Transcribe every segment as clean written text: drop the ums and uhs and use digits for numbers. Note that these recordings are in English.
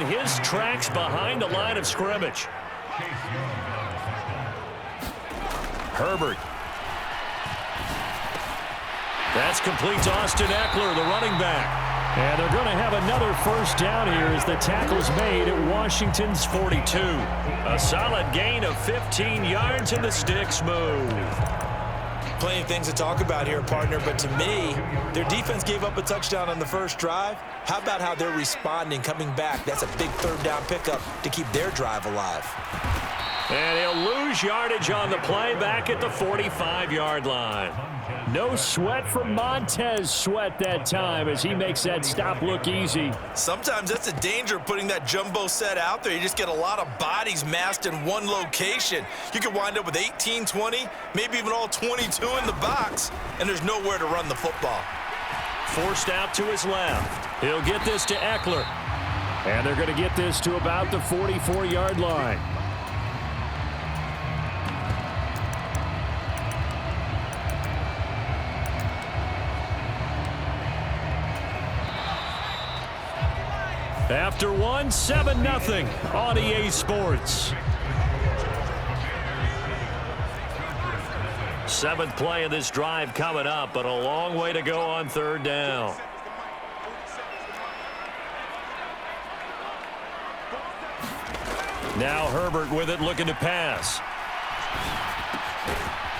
his tracks behind the line of scrimmage. Herbert. That's complete to Austin Eckler, the running back. And they're going to have another first down here as the tackle's made at Washington's 42. A solid gain of 15 yards and the sticks move. Plenty of things to talk about here, partner, but to me, their defense gave up a touchdown on the first drive. How about how they're responding, coming back? That's a big third down pickup to keep their drive alive. And he'll lose yardage on the play back at the 45-yard line. No sweat from Montez Sweat that time as he makes that stop look easy. Sometimes that's a danger putting that jumbo set out there. You just get a lot of bodies massed in one location. You could wind up with 18, 20, maybe even all 22 in the box, and there's nowhere to run the football. Forced out to his left. He'll get this to Eckler. And they're going to get this to about the 44-yard line. After one, 7-0 on EA Sports. Seventh play of this drive coming up, but a long way to go on third down. Now Herbert with it, looking to pass.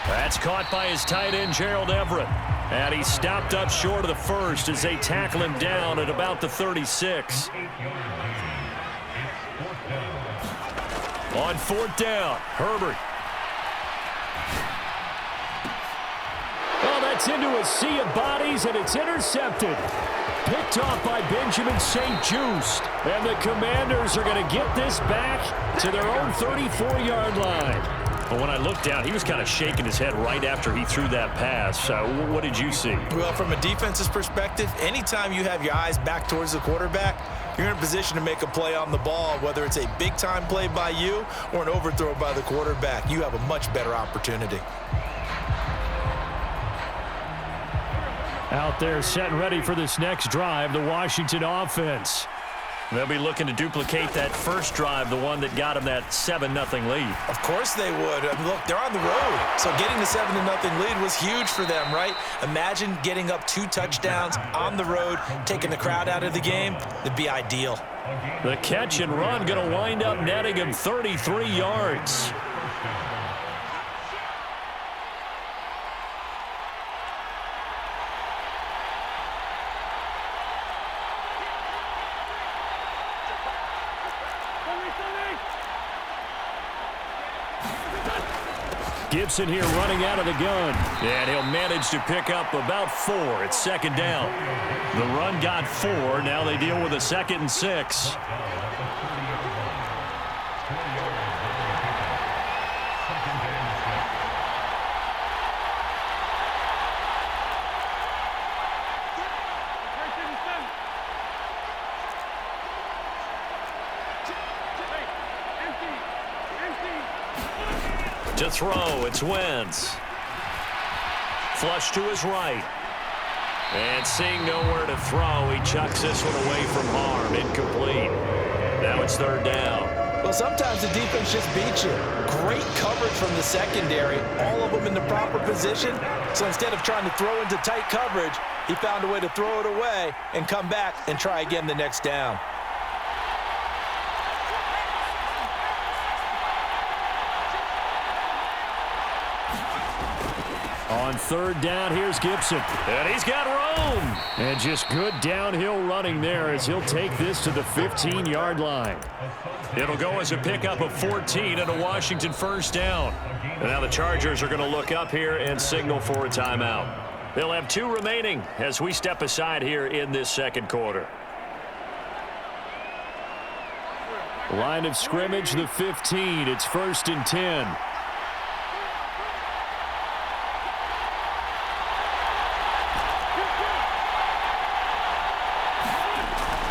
That's caught by his tight end, Gerald Everett. And he stopped up short of the first as they tackle him down at about the 36. On fourth down, Herbert. Well, that's into a sea of bodies, and it's intercepted. Picked off by Benjamin St. Juste. And the Commanders are going to get this back to their own 34-yard line. But when I looked down, he was kind of shaking his head right after he threw that pass. What did you see? Well, from a defense's perspective, anytime you have your eyes back towards the quarterback, you're in a position to make a play on the ball, whether it's a big-time play by you or an overthrow by the quarterback. You have a much better opportunity. Out there set and ready for this next drive, the Washington offense. They'll be looking to duplicate that first drive, the one that got them that 7-0 lead. Of course they would. I mean, look, they're on the road. So getting the 7-0 lead was huge for them, right? Imagine getting up 2 touchdowns on the road, taking the crowd out of the game. It'd be ideal. The catch and run going to wind up netting him 33 yards. Gibson here running out of the gun. And he'll manage to pick up about 4. It's second down. The run got 4. Now they deal with a 2nd and 6. To throw, it's Wentz. Flush to his right. And seeing nowhere to throw, he chucks this one away from harm. Incomplete. Now it's third down. Well, sometimes the defense just beats you. Great coverage from the secondary. All of them in the proper position. So instead of trying to throw into tight coverage, he found a way to throw it away and come back and try again the next down. On third down, here's Gibson. And he's got room. And just good downhill running there as he'll take this to the 15-yard line. It'll go as a pickup of 14 and a Washington first down. And now the Chargers are going to look up here and signal for a timeout. They'll have 2 remaining as we step aside here in this second quarter. Line of scrimmage, the 15. It's 1st and 10.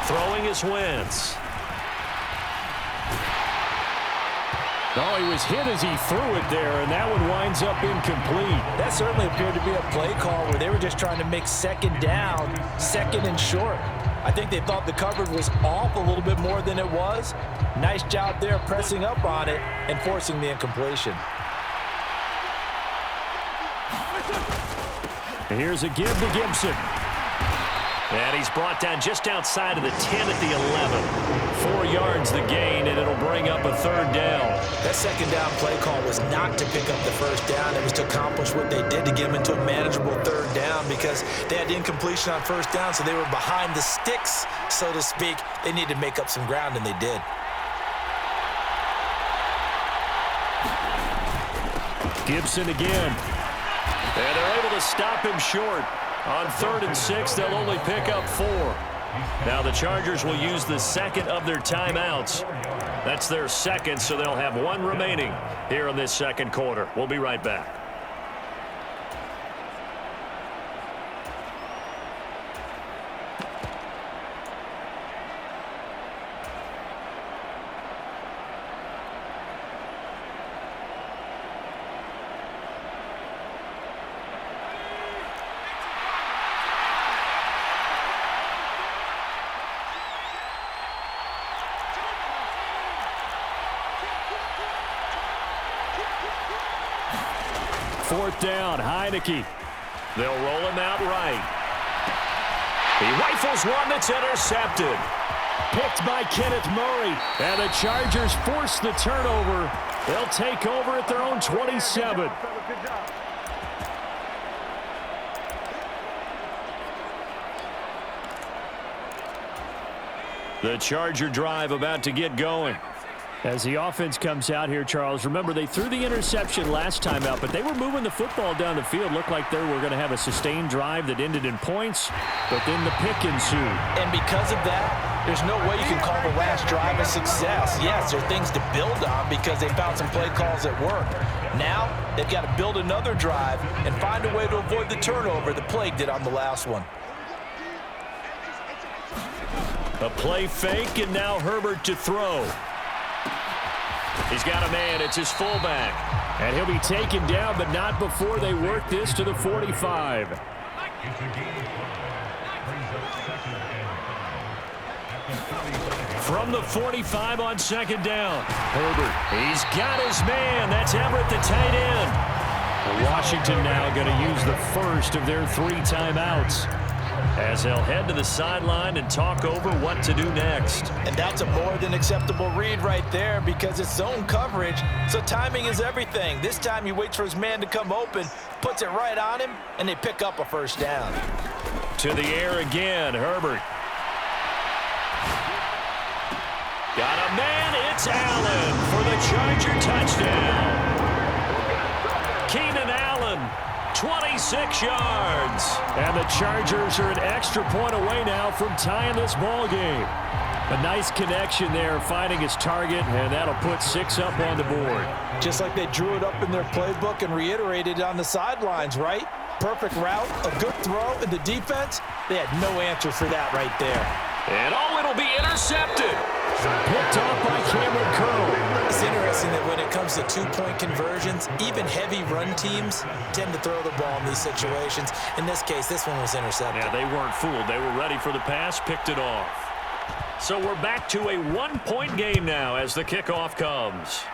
Throwing his Wentz. Oh, he was hit as he threw it there, and that one winds up incomplete. That certainly appeared to be a play call where they were just trying to make second down, 2nd and short. I think they thought the coverage was off a little bit more than it was. Nice job there pressing up on it and forcing the incompletion. Here's a give to Gibson. And he's brought down just outside of the 10 at the 11. 4 yards the gain, and it'll bring up a 3rd down. That 2nd down play call was not to pick up the 1st down. It was to accomplish what they did to get them into a manageable 3rd down because they had incompletion on 1st down, so they were behind the sticks, so to speak. They needed to make up some ground, and they did. Gibson again. And they're able to stop him short. On 3rd and 6, they'll only pick up 4. Now the Chargers will use the 2nd of their timeouts. That's their 2nd, so they'll have 1 remaining here in this 2nd quarter. We'll be right back. Fourth down, Heineke. They'll roll him out right. He rifles one that's intercepted. Picked by Kenneth Murray. And the Chargers force the turnover. They'll take over at their own 27. The Charger drive about to get going. As the offense comes out here, Charles, remember they threw the interception last time out, but they were moving the football down the field. Looked like they were going to have a sustained drive that ended in points, but then the pick ensued. And because of that, there's no way you can call the last drive a success. Yes, there are things to build on because they found some play calls that work. Now, they've got to build another drive and find a way to avoid the turnover the Plague did on the last one. A play fake, and now Herbert to throw. He's got a man. It's his fullback. And he'll be taken down, but not before they work this to the 45. From the 45 on 2nd down. Herbert. He's got his man. That's Everett, the tight end. Washington now going to use the first of their 3 timeouts, as they'll head to the sideline and talk over what to do next. And that's a more than acceptable read right there because it's zone coverage, so timing is everything. This time he waits for his man to come open, puts it right on him, and they pick up a 1st down. To the air again, Herbert. Got a man, it's Allen for the Charger touchdown. Keenan Allen, 26 yards. And the Chargers are an extra point away now from tying this ball game. A nice connection there, finding his target, and that'll put 6 up on the board. Just like they drew it up in their playbook and reiterated it on the sidelines, right? Perfect route, a good throw, and the defense, they had no answer for that right there. And it'll be intercepted. Picked off by Cameron Curl. It's interesting that when it comes to 2-point conversions, even heavy run teams tend to throw the ball in these situations. In this case, this one was intercepted. Yeah, they weren't fooled. They were ready for the pass, picked it off. So we're back to a 1-point game now as the kickoff comes.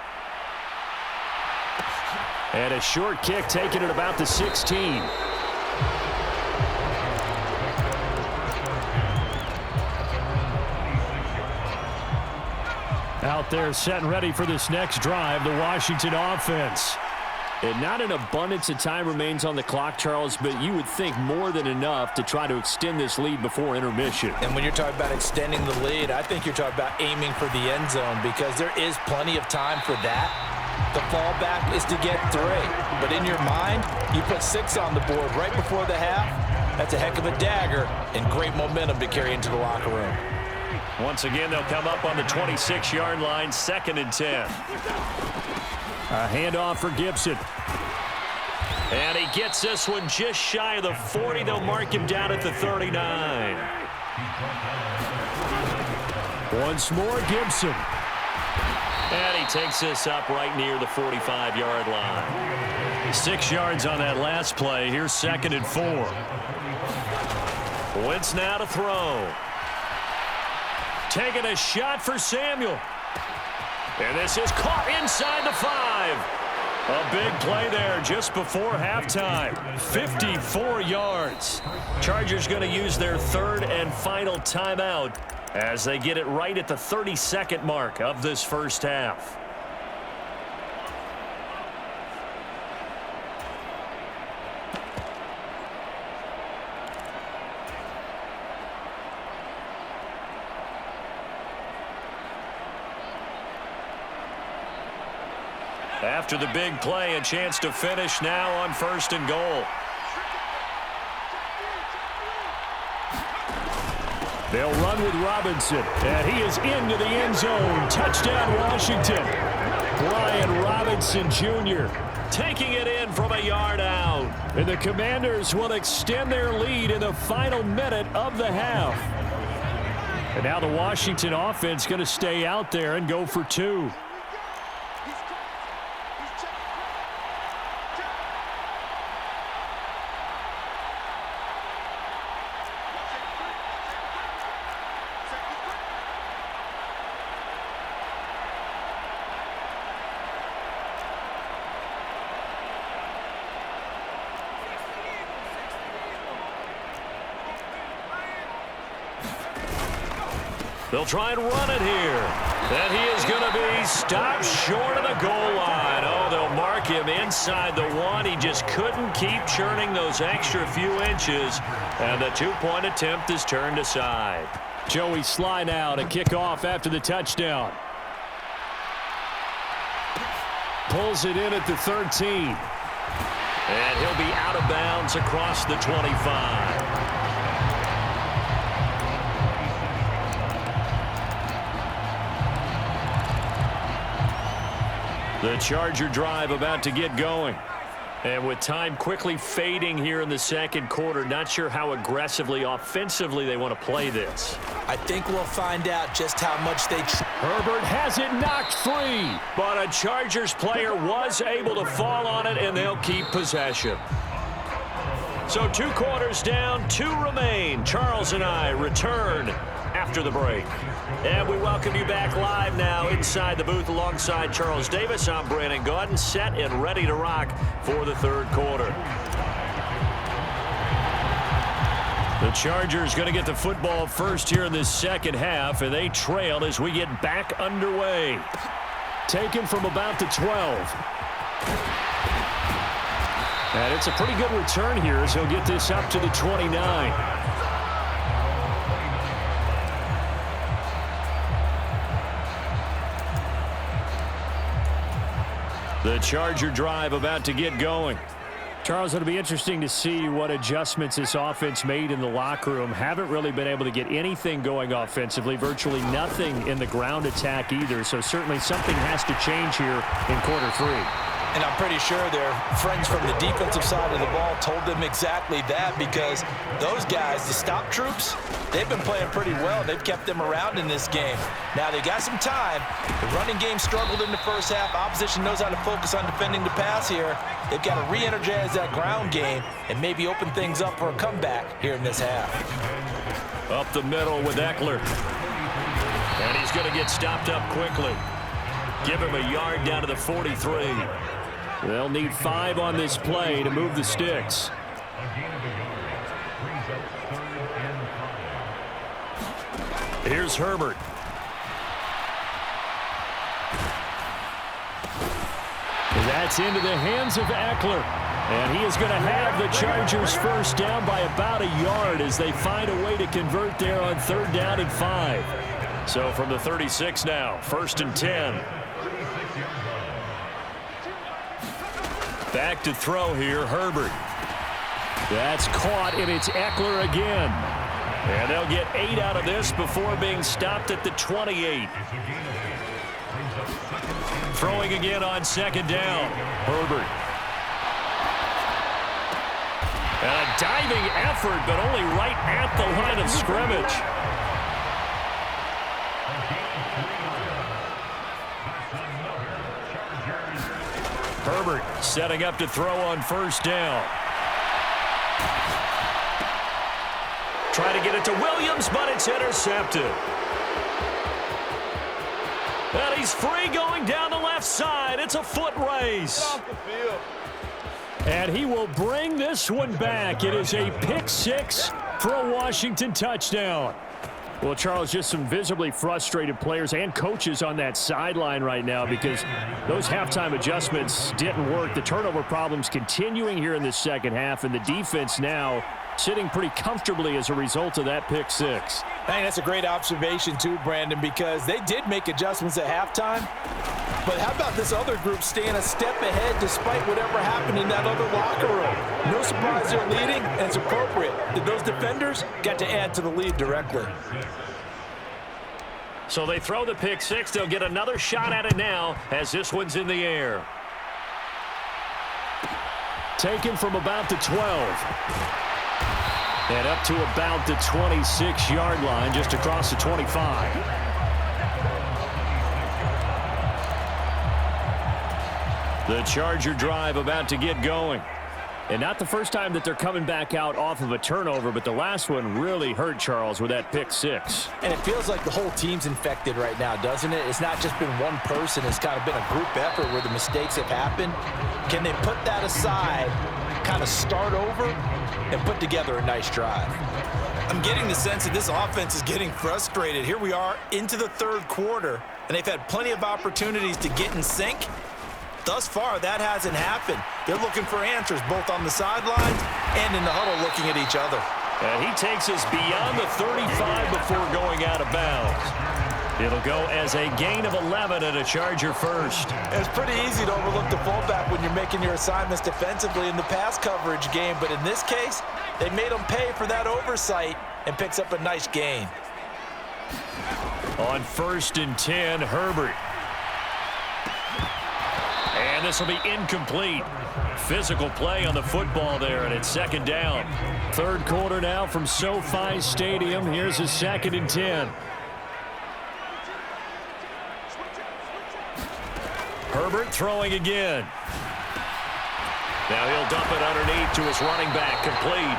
And a short kick taken at about the 16. Out there set and ready for this next drive, the Washington offense. And not an abundance of time remains on the clock, Charles, but you would think more than enough to try to extend this lead before intermission. And when you're talking about extending the lead, I think you're talking about aiming for the end zone because there is plenty of time for that. The fallback is to get 3. But in your mind, you put 6 on the board right before the half. That's a heck of a dagger and great momentum to carry into the locker room. Once again, they'll come up on the 26-yard line, 2nd and 10. A handoff for Gibson. And he gets this one just shy of the 40. They'll mark him down at the 39. Once more, Gibson. And he takes this up right near the 45-yard line. 6 yards on that last play. Here's 2nd and 4. Wentz now to throw. Taking a shot for Samuel. And this is caught inside the 5. A big play there just before halftime. 54 yards. Chargers going to use their third and final timeout as they get it right at the 30-second mark of this first half. After the big play, a chance to finish now on 1st and goal. They'll run with Robinson, and he is into the end zone. Touchdown, Washington. Brian Robinson Jr. taking it in from a yard out. And the Commanders will extend their lead in the final minute of the half. And now the Washington offense going to stay out there and go for 2. They'll try and run it here. And he is going to be stopped short of the goal line. Oh, they'll mark him inside the 1. He just couldn't keep churning those extra few inches. And the 2-point attempt is turned aside. Joey Sly now to kick off after the touchdown. Pulls it in at the 13. And he'll be out of bounds across the 25. The Charger drive about to get going. And with time quickly fading here in the second quarter, not sure how aggressively, offensively they want to play this. I think we'll find out just how much they... Herbert has it knocked free. But a Chargers player was able to fall on it, and they'll keep possession. So 2 quarters down, 2 remain. Charles and I return after the break. And we welcome you back live now inside the booth alongside Charles Davis. I'm Brandon Gaudin, set and ready to rock for the third quarter. The Chargers going to get the football first here in this second half, and they trail as we get back underway. Taken from about the 12. And it's a pretty good return here as he'll get this up to the 29. The Charger drive about to get going. Charles, it'll be interesting to see what adjustments this offense made in the locker room. Haven't really been able to get anything going offensively, virtually nothing in the ground attack either. So certainly something has to change here in quarter 3. And I'm pretty sure their friends from the defensive side of the ball told them exactly that, because those guys, the stop troops, they've been playing pretty well. They've kept them around in this game. Now they got some time. The running game struggled in the first half. Opposition knows how to focus on defending the pass here. They've got to re-energize that ground game and maybe open things up for a comeback here in this half. Up the middle with Eckler. And he's going to get stopped up quickly. Give him a yard down to the 43. They'll need 5 on this play to move the sticks. Here's Herbert. That's into the hands of Eckler. And he is going to have the Chargers first down by about a yard as they find a way to convert there on 3rd down and 5. So from the 36 now, 1st and 10. Back to throw here, Herbert. That's caught, and it's Eckler again. And they'll get 8 out of this before being stopped at the 28. Throwing again on 2nd down, Herbert. And a diving effort, but only right at the line of scrimmage. Herbert setting up to throw on 1st down. Trying to get it to Williams, but it's intercepted. And he's free going down the left side. It's a foot race. And he will bring this one back. It is a pick six for a Washington touchdown. Well, Charles, just some visibly frustrated players and coaches on that sideline right now because those halftime adjustments didn't work. The turnover problems continuing here in the second half, and the defense now sitting pretty comfortably as a result of that pick six. I think that's a great observation too, Brandon, because they did make adjustments at halftime. But how about this other group staying a step ahead despite whatever happened in that other locker room? No surprise they're leading, and it's appropriate that those defenders got to add to the lead directly. So they throw the pick six. They'll get another shot at it now as this one's in the air. Taken from about the 12. And up to about the 26-yard line, just across the 25. The Charger drive about to get going. And not the first time that they're coming back out off of a turnover, but the last one really hurt, Charles, with that pick six. And it feels like the whole team's infected right now, doesn't it? It's not just been one person. It's kind of been a group effort where the mistakes have happened. Can they put that aside, kind of start over, and put together a nice drive? I'm getting the sense that this offense is getting frustrated. Here we are into the third quarter, and they've had plenty of opportunities to get in sync. Thus far, that hasn't happened. They're looking for answers both on the sidelines and in the huddle looking at each other. And he takes us beyond the 35 before going out of bounds. It'll go as a gain of 11 and a Charger first. It's pretty easy to overlook the fullback when you're making your assignments defensively in the pass coverage game, but in this case, they made him pay for that oversight and picks up a nice gain. On 1st and 10, Herbert. And this will be incomplete. Physical play on the football there, and it's second down. Third quarter now from SoFi Stadium. Here's a 2nd and 10. Herbert throwing again. Now he'll dump it underneath to his running back, complete.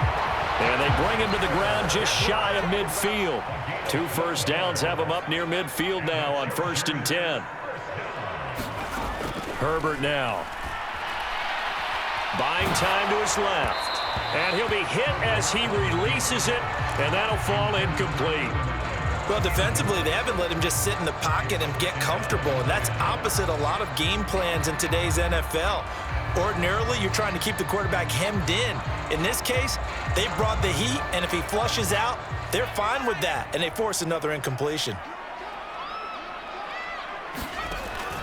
And they bring him to the ground just shy of midfield. 2 first downs have him up near midfield now on 1st and 10. Herbert now. Buying time to his left. And he'll be hit as he releases it, and that'll fall incomplete. Well, defensively, they haven't let him just sit in the pocket and get comfortable, and that's opposite a lot of game plans in today's NFL. Ordinarily, you're trying to keep the quarterback hemmed in. In this case, they brought the heat, and if he flushes out, they're fine with that, and they force another incompletion.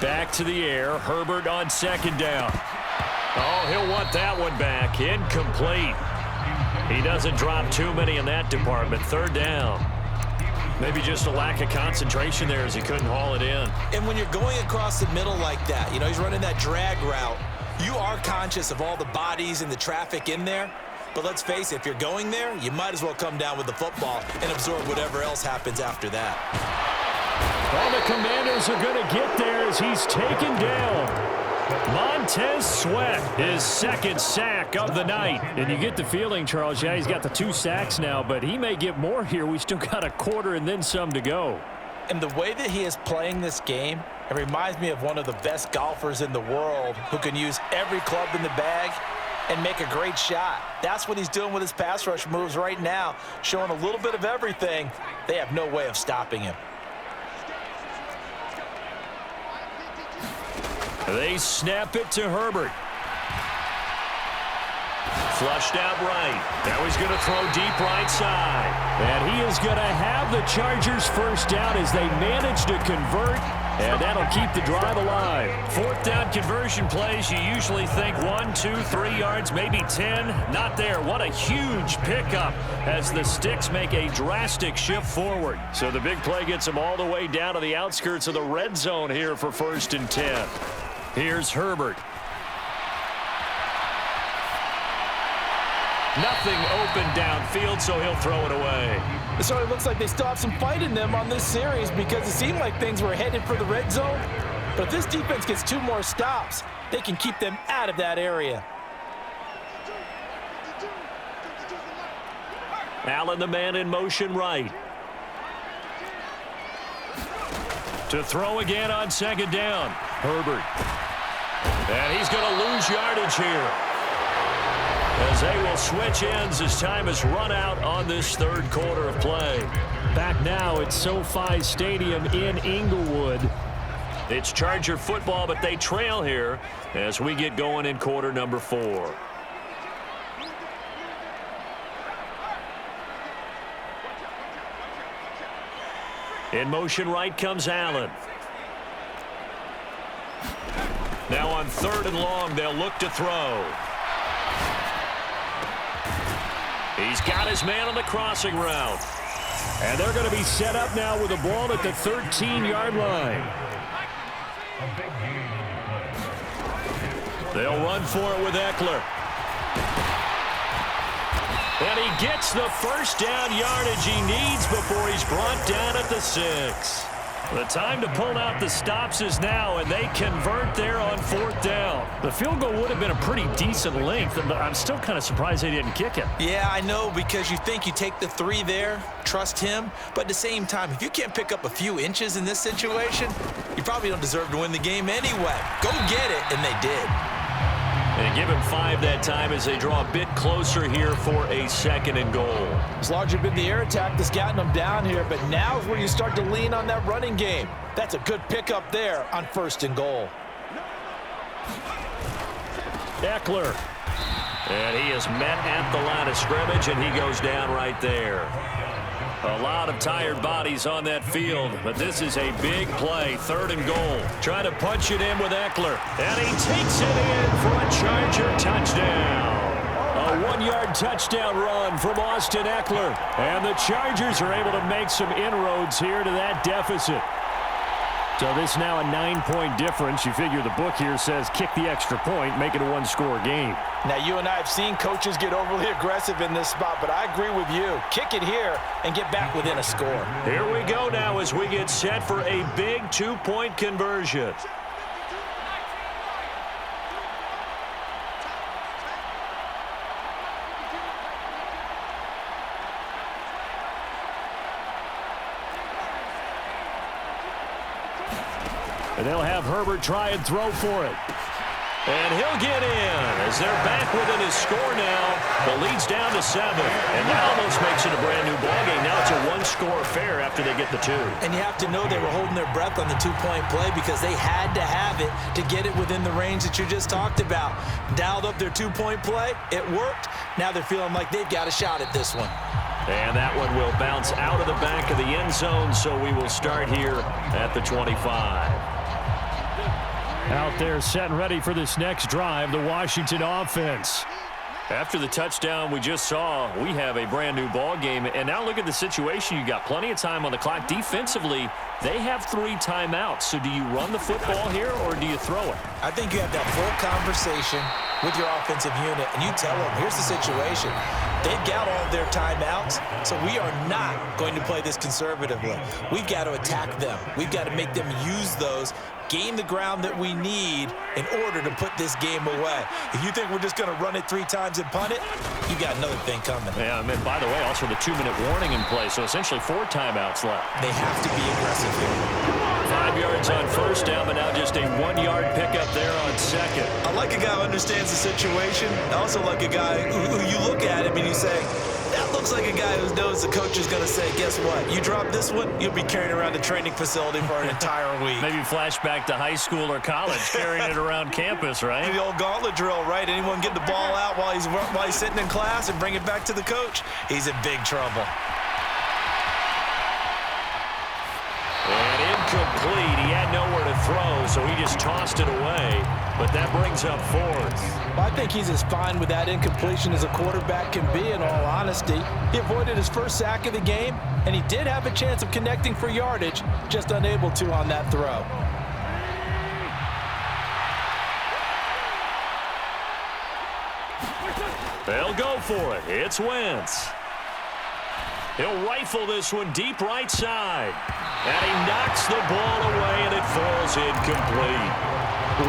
Back to the air. Herbert on 2nd down. Oh, he'll want that one back. Incomplete. He doesn't drop too many in that department. 3rd down. Maybe just a lack of concentration there as he couldn't haul it in. And when you're going across the middle like that, you know, he's running that drag route, you are conscious of all the bodies and the traffic in there. But let's face it, if you're going there, you might as well come down with the football and absorb whatever else happens after that. Well, the Commanders are going to get there as he's taken down. Montez Sweat, his 2nd sack of the night. And you get the feeling, Charles, yeah, he's got the 2 sacks now, but he may get more here. We still got a quarter and then some to go. And the way that he is playing this game, it reminds me of one of the best golfers in the world who can use every club in the bag and make a great shot. That's what he's doing with his pass rush moves right now, showing a little bit of everything. They have no way of stopping him. They snap it to Herbert. Flushed out right. Now he's going to throw deep right side. And he is going to have the Chargers first down as they manage to convert. And that'll keep the drive alive. 4th down conversion plays, you usually think 1, 2, 3 yards, maybe 10. Not there. What a huge pickup as the Sticks make a drastic shift forward. So the big play gets them all the way down to the outskirts of the red zone here for 1st and 10. Here's Herbert. Nothing open downfield, so he'll throw it away. So it looks like they still have some fight in them on this series because it seemed like things were headed for the red zone. But if this defense gets 2 more stops, they can keep them out of that area. Allen, the man in motion right. To throw again on second down. Herbert. And he's going to lose yardage here, as they will switch ends as time has run out on this third quarter of play. Back now at SoFi Stadium in Inglewood. It's Charger football, but they trail here as we get going in quarter number 4. In motion right comes Allen. Now on 3rd and long, they'll look to throw. He's got his man on the crossing route. And they're going to be set up now with the ball at the 13-yard line. They'll run for it with Eckler. And he gets the first down yardage he needs before he's brought down at the 6. The time to pull out the stops is now, and they convert there on 4th down. The field goal would have been a pretty decent length, but I'm still kind of surprised they didn't kick it. Yeah, I know, because you think you take the 3 there, trust him, but at the same time, if you can't pick up a few inches in this situation, you probably don't deserve to win the game anyway. Go get it, and they did. And give him 5 that time as they draw a bit closer here for a 2nd and goal. It's largely been the air attack that's gotten them down here, but now is where you start to lean on that running game. That's a good pickup there on 1st and goal. Eckler. And he is met at the line of scrimmage, and he goes down right there. A lot of tired bodies on that field, but this is a big play, 3rd and goal. Trying to punch it in with Eckler, and he takes it in for a Charger touchdown. A 1-yard touchdown run from Austin Eckler, and the Chargers are able to make some inroads here to that deficit. So this now a 9-point difference. You figure the book here says kick the extra point, make it a 1-score game. Now, you and I have seen coaches get overly aggressive in this spot, but I agree with you. Kick it here and get back within a score. Here we go now as we get set for a big 2-point conversion. And they'll have Herbert try and throw for it. And he'll get in as they're back within his score now. The lead's down to 7. And that almost makes it a brand new ballgame. Now it's a 1-score affair after they get the 2. And you have to know they were holding their breath on the 2-point play because they had to have it to get it within the range that you just talked about. Dialed up their 2-point play. It worked. Now they're feeling like they've got a shot at this one. And that one will bounce out of the back of the end zone, so we will start here at the 25. Out there set and ready for this next drive, the Washington offense. After the touchdown we just saw, we have a brand new ball game. And now look at the situation. You got plenty of time on the clock. Defensively, they have 3 timeouts. So do you run the football here or do you throw it? I think you have that full conversation with your offensive unit, and you tell them, here's the situation. They've got all of their timeouts, so we are not going to play this conservatively. We've got to attack them. We've got to make them use those, gain the ground that we need in order to put this game away. If you think we're just going to run it 3 times and punt it, you got another thing coming. Yeah, I mean, by the way, also the 2-minute warning in play, so essentially 4 timeouts left. They have to be aggressive here. 5 yards on 1st down, but now just a 1-yard pickup there on 2nd. I like a guy who understands the situation. I also like a guy who you look at him and you say, that looks like a guy who knows the coach is going to say, guess what? You drop this one, you'll be carrying around the training facility for an entire week. Maybe flashback to high school or college, carrying it around campus, right? The old gauntlet drill, right? Anyone get the ball out while he's sitting in class and bring it back to the coach? He's in big trouble. And incomplete. He had nowhere to throw, so he just tossed it away. But that brings up 4th. Well, I think he's as fine with that incompletion as a quarterback can be, in all honesty. He avoided his first sack of the game, and he did have a chance of connecting for yardage, just unable to on that throw. They'll go for it. It's Wentz. He'll rifle this one deep right side. And he knocks the ball away, and it falls incomplete.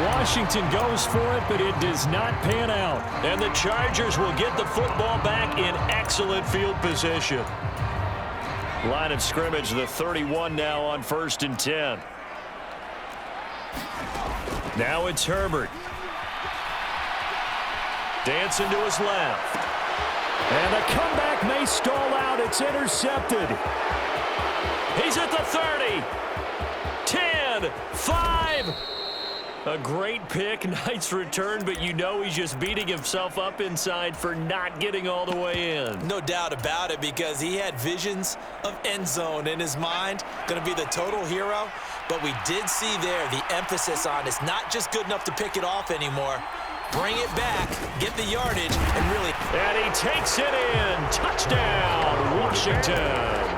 Washington goes for it, but it does not pan out. And the Chargers will get the football back in excellent field position. Line of scrimmage, the 31 now on 1st and 10. Now it's Herbert. Dancing to his left. And the comeback may stall out. It's intercepted. He's at the 30. 10, 5. A great pick, nice return, but you know he's just beating himself up inside for not getting all the way in. No doubt about it, because he had visions of end zone in his mind. Going to be the total hero. But we did see there the emphasis on it's not just good enough to pick it off anymore. Bring it back, get the yardage, and really... And he takes it in. Touchdown, Washington.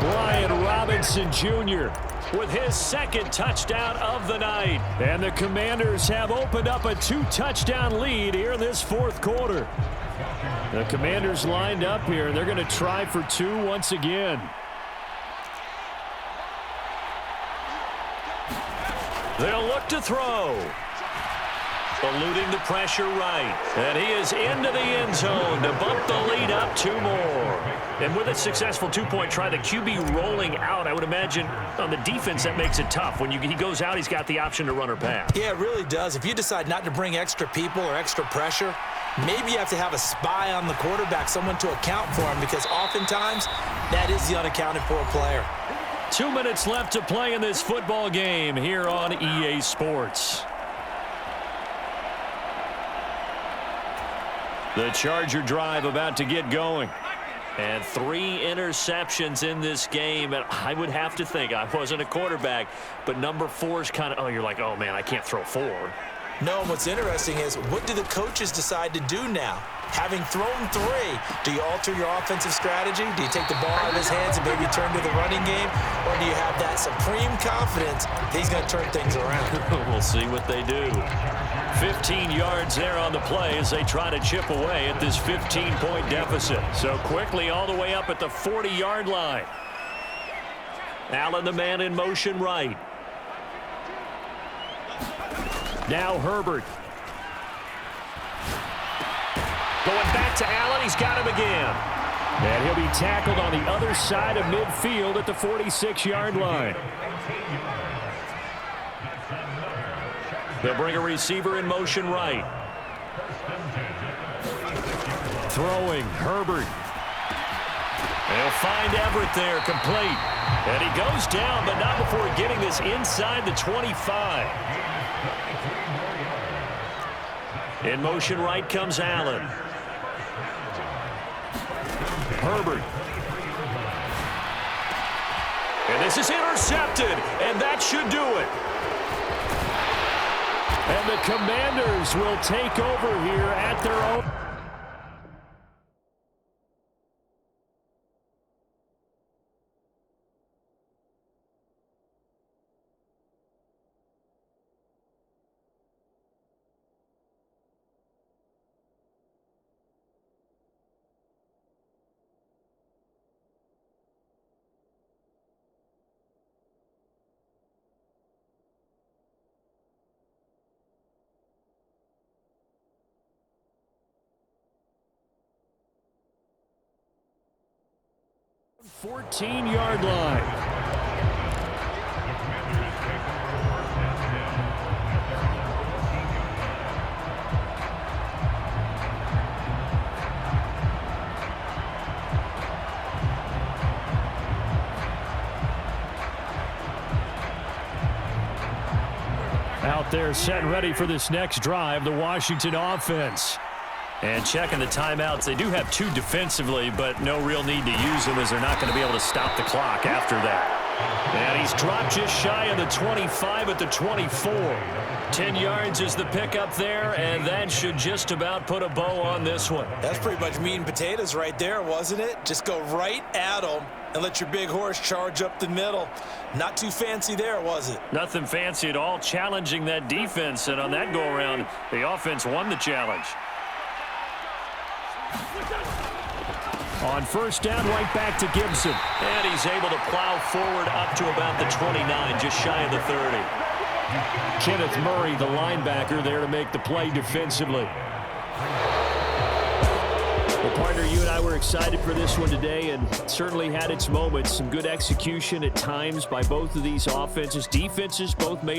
Brian Robinson Jr. with his second touchdown of the night. And the Commanders have opened up a 2-touchdown lead here in this fourth quarter. The Commanders lined up here. They're going to try for 2 once again. They'll look to throw. Eluding the pressure right. And he is into the end zone to bump the lead up 2 more. And with a successful 2-point try, the QB rolling out, I would imagine on the defense that makes it tough. When he goes out, he's got the option to run or pass. Yeah, it really does. If you decide not to bring extra people or extra pressure, maybe you have to have a spy on the quarterback, someone to account for him, because oftentimes that is the unaccounted for player. 2 minutes left to play in this football game here on EA Sports. The Charger drive about to get going. And 3 interceptions in this game. And I would have to think, I wasn't a quarterback, but number 4 is kind of, oh, you're like, oh, man, I can't throw 4. No, and what's interesting is, what do the coaches decide to do now? Having thrown 3, do you alter your offensive strategy? Do you take the ball out of his hands and maybe turn to the running game? Or do you have that supreme confidence that he's going to turn things around? We'll see what they do. 15 yards there on the play as they try to chip away at this 15-point deficit. So quickly all the way up at the 40-yard line. Allen, the man in motion right. Now Herbert. Going back to Allen, he's got him again. And he'll be tackled on the other side of midfield at the 46-yard line. They'll bring a receiver in motion right. Throwing, Herbert. They'll find Everett there, complete. And he goes down, but not before getting this inside the 25. In motion right comes Allen. Herbert. And this is intercepted, and that should do it. And the Commanders will take over here at their own. Fourteen-yard line. Out there set and ready for this next drive, the Washington offense. And checking the timeouts. They do have 2 defensively, but no real need to use them as they're not going to be able to stop the clock after that. And he's dropped just shy of the 25 at the 24. 10 yards is the pickup there, and that should just about put a bow on this one. That's pretty much meat and potatoes right there, wasn't it? Just go right at them and let your big horse charge up the middle. Not too fancy there, was it? Nothing fancy at all, challenging that defense. And on that go-around, the offense won the challenge. On first down, right back to Gibson. And he's able to plow forward up to about the 29, just shy of the 30. Kenneth Murray, the linebacker, there to make the play defensively. Well, partner, you and I were excited for this one today, and certainly had its moments. Some good execution at times by both of these offenses. Defenses both made